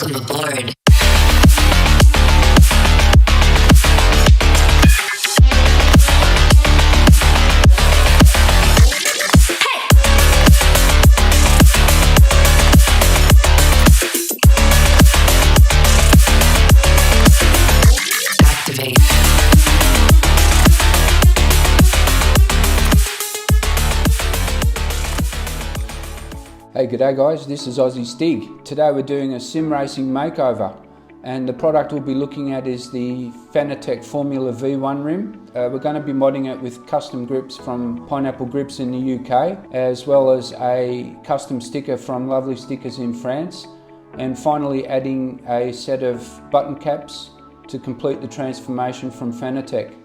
Welcome aboard. Hey, g'day guys, this is AussieStig. Today we're doing a SimRacing makeover, and the product we'll be looking at is the FANATEC Formula V1 rim. We're going to be modding it with custom grips from Pineapple Grips in the UK, as well as a custom sticker from Lovely Stickers in France, and finally adding a set of button caps to complete the transformation from FANATEC.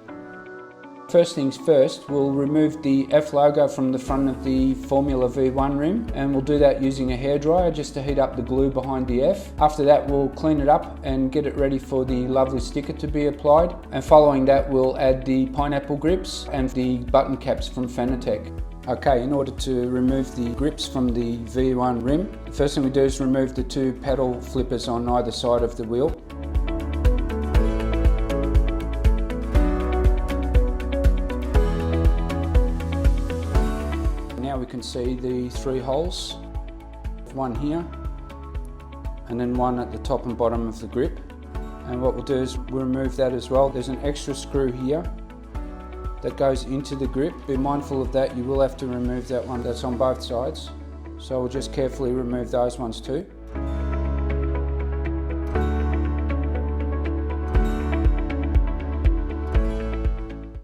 First things first, we'll remove the F logo from the front of the Formula V1 rim, and we'll do that using a hairdryer just to heat up the glue behind the F. After that, we'll clean it up and get it ready for the lovely sticker to be applied, and following that we'll add the pineapple grips and the button caps from FANATEC. Okay, in order to remove the grips from the V1 rim, the first thing we do is remove the two pedal flippers on either side of the wheel. Now we can see the three holes, one here and then one at the top and bottom of the grip. And what we'll do is we'll remove that as well. There's an extra screw here that goes into the grip. Be mindful of that, you will have to remove that one that's on both sides. So we'll just carefully remove those ones too.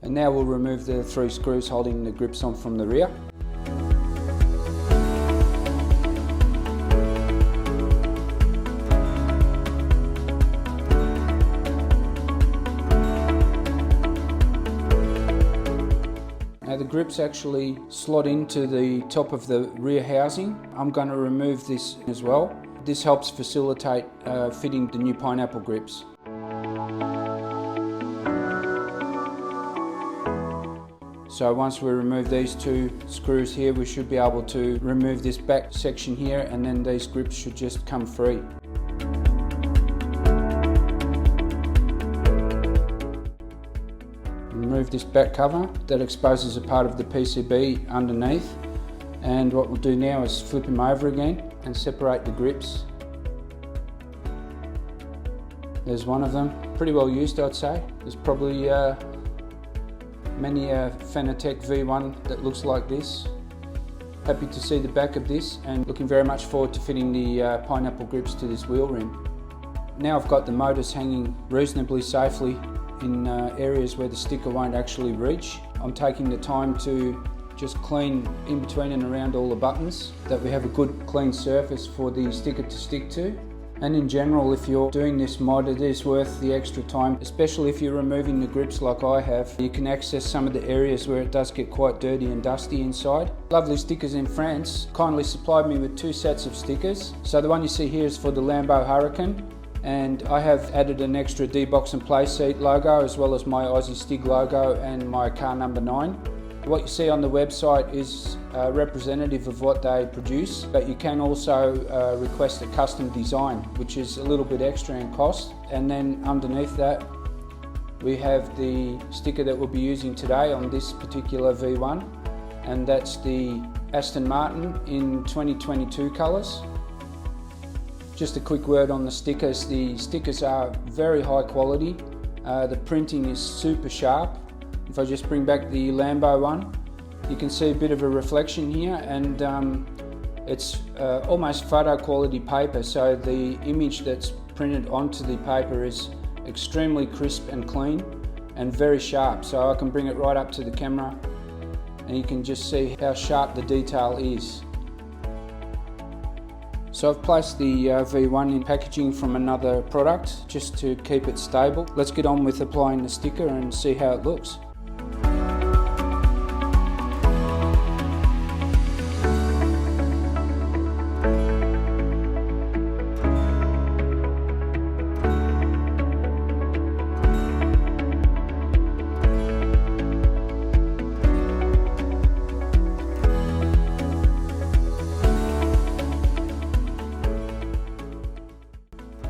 And now we'll remove the three screws holding the grips on from the rear. Now the grips actually slot into the top of the rear housing. I'm going to remove this as well. This helps facilitate fitting the new pineapple grips. So once we remove these two screws here, we should be able to remove this back section here, and then these grips should just come free. Remove this back cover that exposes a part of the PCB underneath, and what we'll do now is flip them over again and separate the grips. There's one of them, pretty well used I'd say. There's probably many FANATEC V1 that looks like this. Happy to see the back of this and looking very much forward to fitting the pineapple grips to this wheel rim. Now I've got the motors hanging reasonably safely in areas where the sticker won't actually reach. I'm taking the time to just clean in between and around all the buttons, that we have a good clean surface for the sticker to stick to. And in general, if you're doing this mod, it is worth the extra time, especially if you're removing the grips like I have. You can access some of the areas where it does get quite dirty and dusty inside. Lovely Stickers in France kindly supplied me with two sets of stickers. So the one you see here is for the Lambo Hurricane, and I have added an extra D-Box and Play Seat logo, as well as my AussieStig logo and my car number 9. What you see on the website is representative of what they produce, but you can also request a custom design, which is a little bit extra in cost. And then underneath that, we have the sticker that we'll be using today on this particular V1, and that's the Aston Martin in 2022 colours. Just a quick word on the stickers. The stickers are very high quality. The printing is super sharp. If I just bring back the Lambo one, you can see a bit of a reflection here, and it's almost photo quality paper, so the image that's printed onto the paper is extremely crisp and clean and very sharp. So I can bring it right up to the camera and you can just see how sharp the detail is. So I've placed the V1 in packaging from another product just to keep it stable. Let's get on with applying the sticker and see how it looks.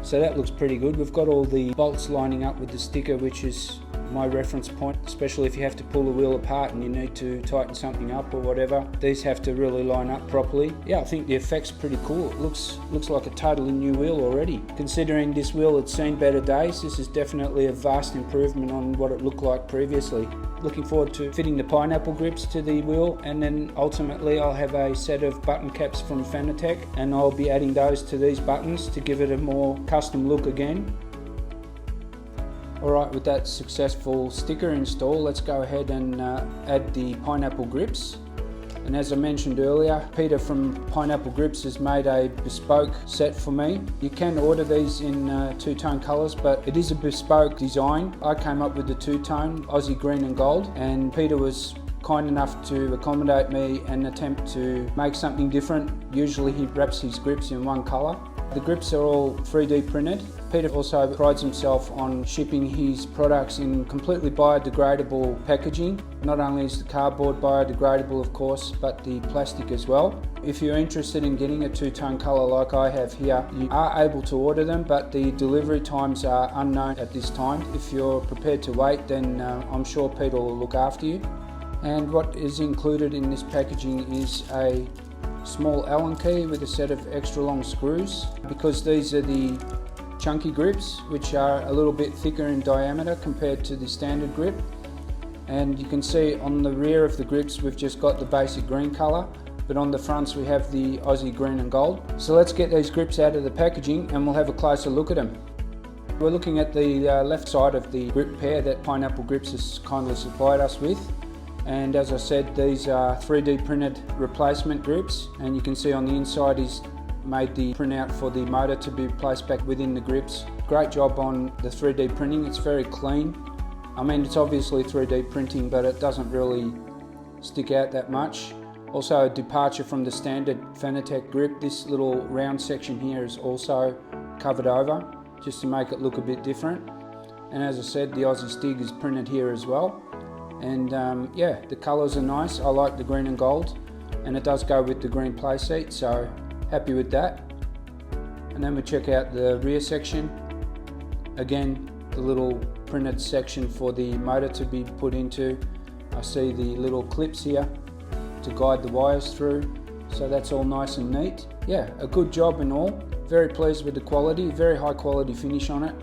So that looks pretty good. We've got all the bolts lining up with the sticker, which is my reference point, especially if you have to pull the wheel apart and you need to tighten something up or whatever. These have to really line up properly. Yeah, I think the effect's pretty cool. It looks like a totally new wheel already. Considering this wheel had seen better days, this is definitely a vast improvement on what it looked like previously. Looking forward to fitting the pineapple grips to the wheel, and then ultimately I'll have a set of button caps from FANATEC, and I'll be adding those to these buttons to give it a more custom look again. Alright, with that successful sticker install, let's go ahead and add the pineapple grips. And as I mentioned earlier, Peter from Pineapple Grips has made a bespoke set for me. You can order these in two-tone colours, but it is a bespoke design. I came up with the two-tone, Aussie green and gold, and Peter was kind enough to accommodate me and attempt to make something different. Usually he wraps his grips in one colour. The grips are all 3D printed. Peter also prides himself on shipping his products in completely biodegradable packaging. Not only is the cardboard biodegradable, of course, but the plastic as well. If you're interested in getting a two-tone colour like I have here, you are able to order them, but the delivery times are unknown at this time. If you're prepared to wait, then I'm sure Peter will look after you. And what is included in this packaging is a small Allen key with a set of extra long screws, because these are the chunky grips, which are a little bit thicker in diameter compared to the standard grip. And you can see on the rear of the grips we've just got the basic green colour, but on the fronts we have the Aussie green and gold. So let's get these grips out of the packaging and we'll have a closer look at them. We're looking at the left side of the grip pair that Pineapple Grips has kindly supplied us with. And as I said, these are 3D printed replacement grips, and you can see on the inside he's made the printout for the motor to be placed back within the grips. Great job on the 3D printing, it's very clean. I mean, it's obviously 3D printing, but it doesn't really stick out that much. Also a departure from the standard FANATEC grip, this little round section here is also covered over, just to make it look a bit different. And as I said, the AussieStig's is printed here as well. And yeah, the colours are nice. I like the green and gold, and it does go with the green play seat, so happy with that. And then we check out the rear section. Again, the little printed section for the motor to be put into. I see the little clips here to guide the wires through, so that's all nice and neat. Yeah, a good job in all. Very pleased with the quality, very high quality finish on it.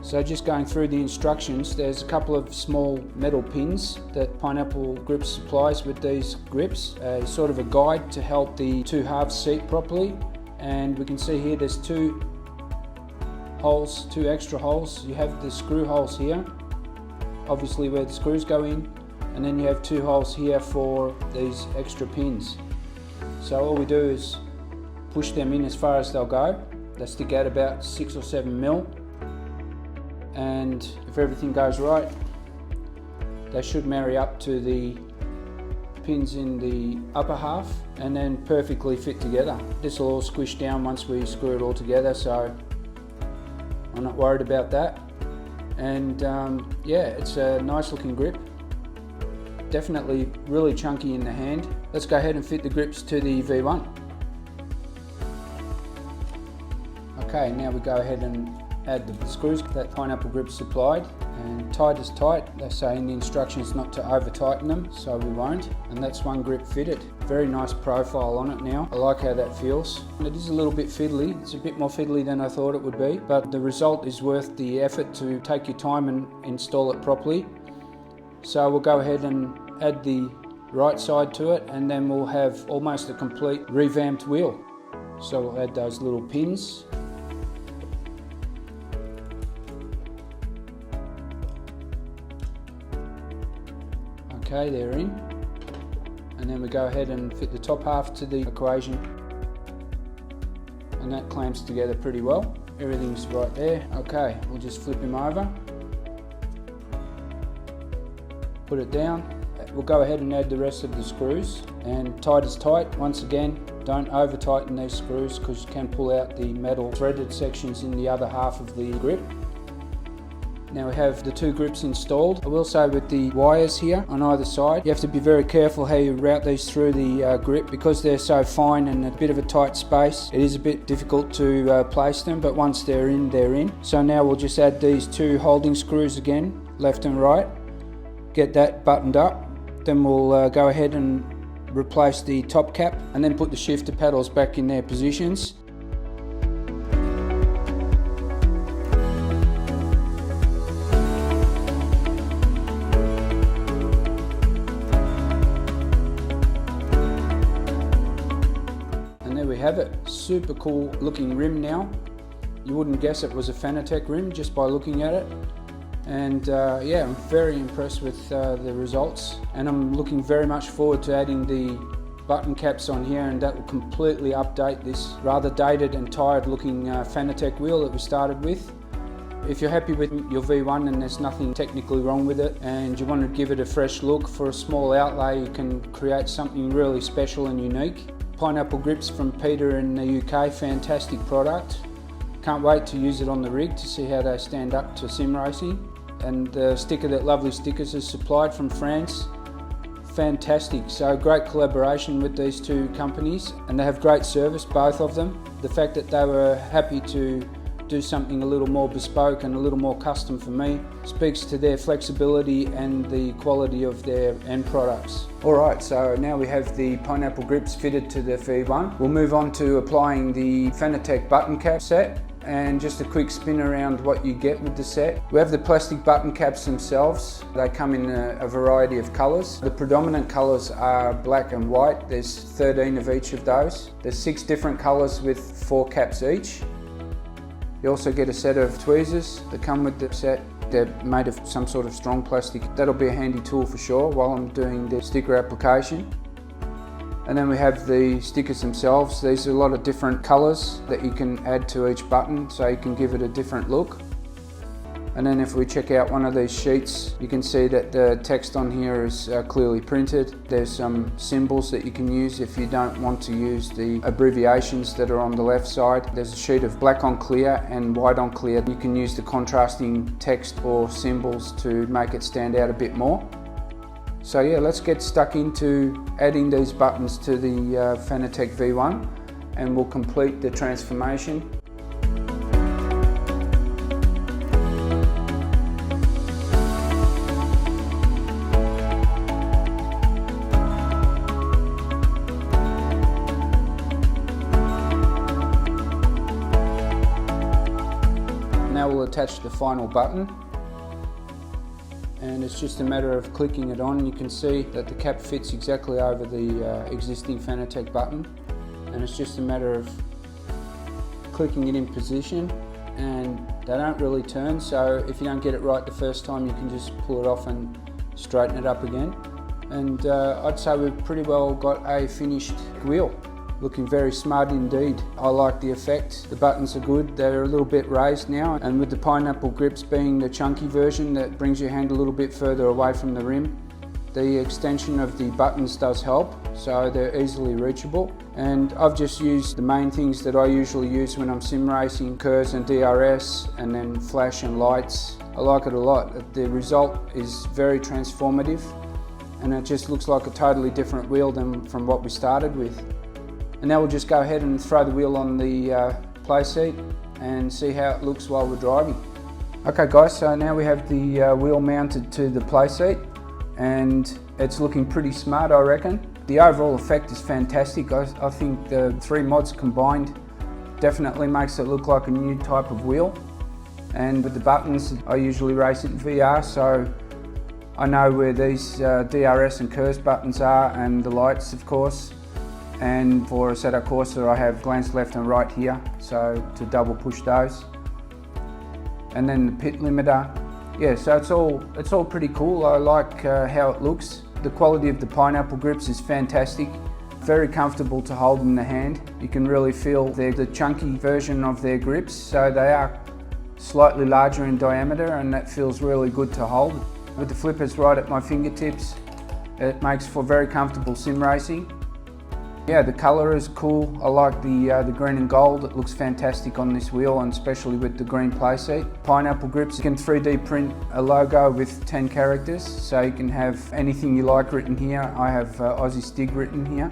So just going through the instructions, there's a couple of small metal pins that Pineapple Grips supplies with these grips, sort of a guide to help the two halves seat properly. And we can see here there's two holes, two extra holes. You have the screw holes here, obviously where the screws go in, and then you have two holes here for these extra pins. So all we do is push them in as far as they'll go. They stick out about 6 or 7 mil. And if everything goes right, they should marry up to the pins in the upper half and then perfectly fit together. This will all squish down once we screw it all together, so I'm not worried about that. And yeah, it's a nice looking grip, definitely really chunky in the hand. Let's go ahead and fit the grips to the V1. Okay, now we go ahead and add the screws that Pineapple Grips supplied, and tight is tight. They say in the instructions not to over tighten them, so we won't. And that's one grip fitted. Very nice profile on it now. I like how that feels. It is a little bit fiddly. It's a bit more fiddly than I thought it would be, but the result is worth the effort to take your time and install it properly. So we'll go ahead and add the right side to it, and then we'll have almost a complete revamped wheel. So we'll add those little pins. Okay, they're in, and then we go ahead and fit the top half to the equation, and that clamps together pretty well. Everything's right there. Okay, we'll just flip him over, put it down. We'll go ahead and add the rest of the screws, and tight is tight. Once again, don't over tighten these screws because you can pull out the metal threaded sections in the other half of the grip. Now we have the two grips installed. I will say with the wires here on either side, you have to be very careful how you route these through the grip because they're so fine and a bit of a tight space. It is a bit difficult to place them, but once they're in, they're in. So now we'll just add these two holding screws again, left and right. Get that buttoned up. Then we'll go ahead and replace the top cap and then put the shifter paddles back in their positions. Have it. Super cool looking rim now. You wouldn't guess it was a FANATEC rim just by looking at it. And yeah, I'm very impressed with the results, and I'm looking very much forward to adding the button caps on here, and that will completely update this rather dated and tired looking FANATEC wheel that we started with. If you're happy with your V1 and there's nothing technically wrong with it and you want to give it a fresh look for a small outlay, you can create something really special and unique. Pineapple grips from Peter in the UK, fantastic product. Can't wait to use it on the rig to see how they stand up to SimRacing. And the sticker that Lovely Stickers has supplied from France, fantastic. So great collaboration with these two companies, and they have great service, both of them. The fact that they were happy to do something a little more bespoke and a little more custom for me speaks to their flexibility and the quality of their end products. Alright, so now we have the pineapple grips fitted to the V1. We'll move on to applying the FANATEC button cap set, and just a quick spin around what you get with the set. We have the plastic button caps themselves. They come in a variety of colours. The predominant colours are black and white. There's 13 of each of those. There's 6 different colours with 4 caps each. You also get a set of tweezers that come with the set. They're made of some sort of strong plastic. That'll be a handy tool for sure while I'm doing the sticker application. And then we have the stickers themselves. These are a lot of different colours that you can add to each button so you can give it a different look. And then if we check out one of these sheets, you can see that the text on here is clearly printed. There's some symbols that you can use if you don't want to use the abbreviations that are on the left side. There's a sheet of black on clear and white on clear. You can use the contrasting text or symbols to make it stand out a bit more. So yeah, let's get stuck into adding these buttons to the FANATEC V1, and we'll complete the transformation. Now we'll attach the final button, and it's just a matter of clicking it on. You can see that the cap fits exactly over the existing FANATEC button, and it's just a matter of clicking it in position, and they don't really turn, so if you don't get it right the first time, you can just pull it off and straighten it up again. And I'd say we've pretty well got a finished wheel. Looking very smart indeed. I like the effect. The buttons are good. They're a little bit raised now, and with the pineapple grips being the chunky version that brings your hand a little bit further away from the rim, the extension of the buttons does help, so they're easily reachable. And I've just used the main things that I usually use when I'm sim racing: curves and DRS, and then flash and lights. I like it a lot. The result is very transformative, and it just looks like a totally different wheel than from what we started with. And now we'll just go ahead and throw the wheel on the play seat and see how it looks while we're driving. Okay guys, so now we have the wheel mounted to the play seat, and it's looking pretty smart, I reckon. The overall effect is fantastic. I think the 3 mods combined definitely makes it look like a new type of wheel. And with the buttons, I usually race it in VR, so I know where these DRS and curves buttons are, and the lights of course. And for Assetto Corsa I have glance left and right here, so to double push those. And then the pit limiter. Yeah, so it's all pretty cool. I like how it looks. The quality of the pineapple grips is fantastic. Very comfortable to hold in the hand. You can really feel they're the chunky version of their grips, so they are slightly larger in diameter, and that feels really good to hold. With the flippers right at my fingertips, it makes for very comfortable sim racing. Yeah, the colour is cool. I like the green and gold. It looks fantastic on this wheel, and especially with the green playseat. Pineapple grips. You can 3D print a logo with 10 characters, so you can have anything you like written here. I have AussieStig's written here.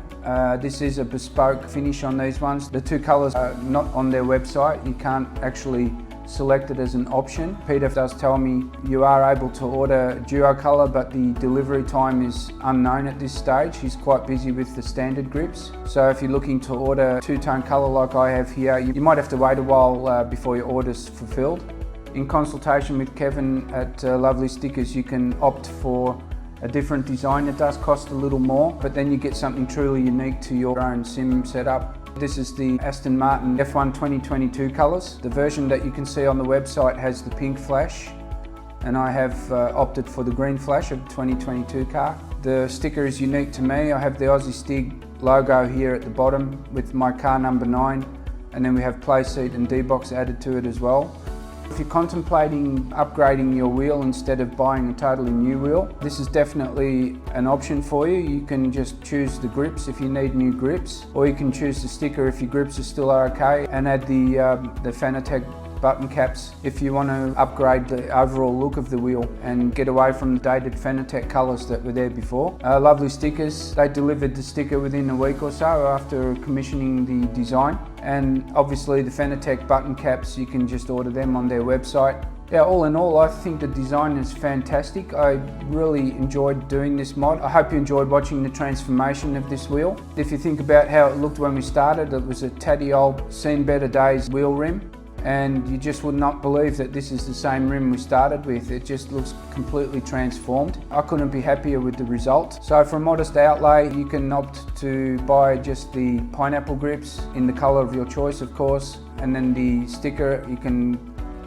This is a bespoke finish on these ones. The two colours are not on their website. You can't actually select it as an option. Peter does tell me you are able to order duo colour, but the delivery time is unknown at this stage. He's quite busy with the standard grips. So if you're looking to order two-tone colour like I have here, you might have to wait a while before your order's fulfilled. In consultation with Kevin at Lovely Stickers, you can opt for a different design. It does cost a little more, but then you get something truly unique to your own sim setup. This is the Aston Martin F1 2022 colours. The version that you can see on the website has the pink flash, and I have opted for the green flash of the 2022 car. The sticker is unique to me. I have the AussieStig's logo here at the bottom with my car number 9, and then we have playseat and D-box added to it as well. If you're contemplating upgrading your wheel instead of buying a totally new wheel, this is definitely an option for you. You can just choose the grips if you need new grips, or you can choose the sticker if your grips are still okay, and add the FANATEC button caps if you want to upgrade the overall look of the wheel and get away from the dated FANATEC colours that were there before. Lovely Stickers, they delivered the sticker within a week or so after commissioning the design, and obviously the FANATEC button caps, you can just order them on their website. Yeah, all in all, I think the design is fantastic. I really enjoyed doing this mod. I hope you enjoyed watching the transformation of this wheel. If you think about how it looked when we started, it was a tatty old seen better days wheel rim, and you just would not believe that this is the same rim we started with. It just looks completely transformed. I couldn't be happier with the result. So for a modest outlay, you can opt to buy just the pineapple grips in the colour of your choice, of course, and then the sticker you can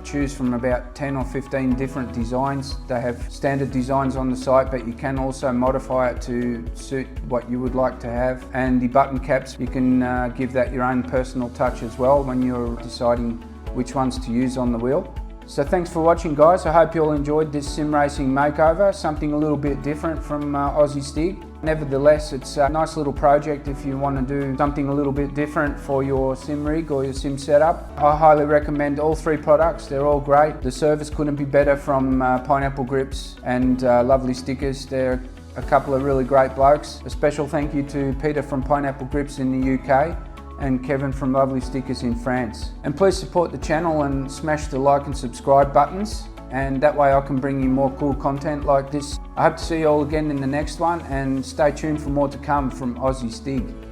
choose from about 10 or 15 different designs. They have standard designs on the site, but you can also modify it to suit what you would like to have. And the button caps, you can give that your own personal touch as well when you're deciding which ones to use on the wheel. So thanks for watching, guys. I hope you all enjoyed this sim racing makeover, something a little bit different from AussieStig's. Nevertheless, it's a nice little project if you want to do something a little bit different for your sim rig or your sim setup. I highly recommend all three products. They're all great. The service couldn't be better from Pineapple Grips and Lovely Stickers. They're a couple of really great blokes. A special thank you to Peter from Pineapple Grips in the UK and Kevin from Lovely Stickers in France. And please support the channel and smash the like and subscribe buttons, and that way I can bring you more cool content like this. I hope to see you all again in the next one, and stay tuned for more to come from AussieStig's.